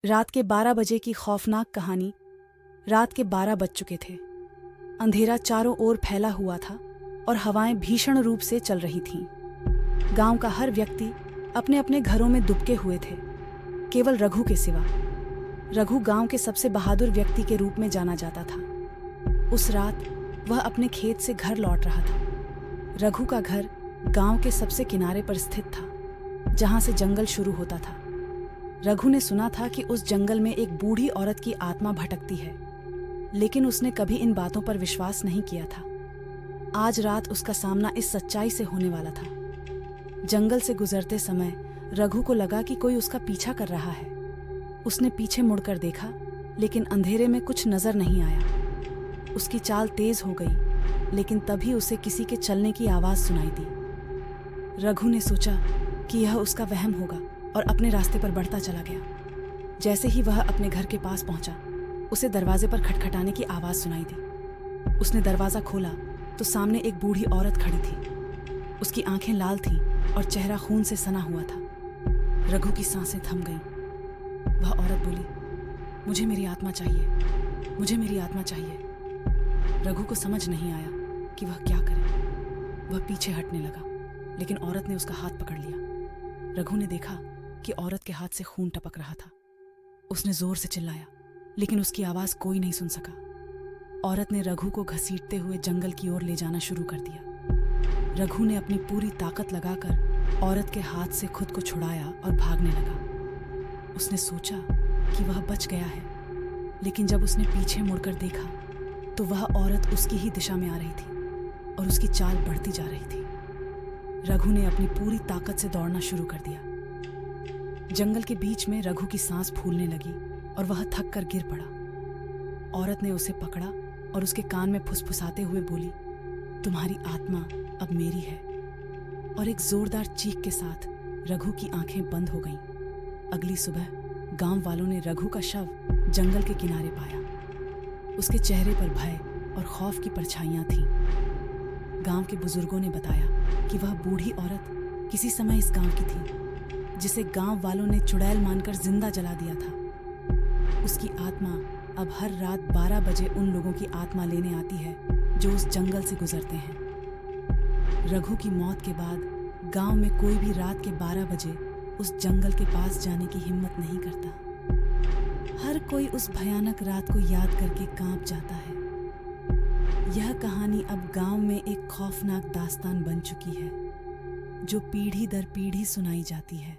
रात के 12 बजे की खौफनाक कहानी। रात के 12 बज चुके थे। अंधेरा चारों ओर फैला हुआ था और हवाएं भीषण रूप से चल रही थीं। गांव का हर व्यक्ति अपने अपने घरों में दुबके हुए थे, केवल रघु के सिवा। रघु गांव के सबसे बहादुर व्यक्ति के रूप में जाना जाता था। उस रात वह अपने खेत से घर लौट रहा था। रघु का घर गांव के सबसे किनारे पर स्थित था, जहां से जंगल शुरू होता था। रघु ने सुना था कि उस जंगल में एक बूढ़ी औरत की आत्मा भटकती है, लेकिन उसने कभी इन बातों पर विश्वास नहीं किया था। आज रात उसका सामना इस सच्चाई से होने वाला था। जंगल से गुजरते समय रघु को लगा कि कोई उसका पीछा कर रहा है। उसने पीछे मुड़कर देखा, लेकिन अंधेरे में कुछ नजर नहीं आया। उसकी चाल तेज हो गई, लेकिन तभी उसे किसी के चलने की आवाज सुनाई दी। रघु ने सोचा कि यह उसका वहम होगा और अपने रास्ते पर बढ़ता चला गया। जैसे ही वह अपने घर के पास पहुंचा, उसे दरवाजे पर खटखटाने की आवाज सुनाई दी। उसने दरवाजा खोला तो सामने एक बूढ़ी औरत खड़ी थी। उसकी आंखें लाल थीं और चेहरा खून से सना हुआ था। रघु की सांसें थम गईं। वह औरत बोली, मुझे मेरी आत्मा चाहिए, मुझे मेरी आत्मा चाहिए। रघु को समझ नहीं आया कि वह क्या करे। वह पीछे हटने लगा, लेकिन औरत ने उसका हाथ पकड़ लिया। रघु ने देखा कि औरत के हाथ से खून टपक रहा था। उसने जोर से चिल्लाया, लेकिन उसकी आवाज कोई नहीं सुन सका। औरत ने रघु को घसीटते हुए जंगल की ओर ले जाना शुरू कर दिया। रघु ने अपनी पूरी ताकत लगाकर औरत के हाथ से खुद को छुड़ाया और भागने लगा। उसने सोचा कि वह बच गया है, लेकिन जब उसने पीछे मुड़कर देखा तो वह औरत उसकी ही दिशा में आ रही थी और उसकी चाल बढ़ती जा रही थी। रघु ने अपनी पूरी ताकत से दौड़ना शुरू कर दिया। जंगल के बीच में रघु की सांस फूलने लगी और वह थक कर गिर पड़ा। औरत ने उसे पकड़ा और उसके कान में फुसफुसाते हुए बोली, तुम्हारी आत्मा अब मेरी है। और एक जोरदार चीख के साथ रघु की आंखें बंद हो गईं। अगली सुबह गांव वालों ने रघु का शव जंगल के किनारे पाया। उसके चेहरे पर भय और खौफ की परछाइयां थीं। गांव के बुजुर्गों ने बताया कि वह बूढ़ी औरत किसी समय इस गांव की थी, जिसे गांव वालों ने चुड़ैल मानकर जिंदा जला दिया था। उसकी आत्मा अब हर रात 12 बजे उन लोगों की आत्मा लेने आती है जो उस जंगल से गुजरते हैं। रघु की मौत के बाद गांव में कोई भी रात के 12 बजे उस जंगल के पास जाने की हिम्मत नहीं करता। हर कोई उस भयानक रात को याद करके कांप जाता है। यह कहानी अब गांव में एक खौफनाक दास्तान बन चुकी है, जो पीढ़ी दर पीढ़ी सुनाई जाती है।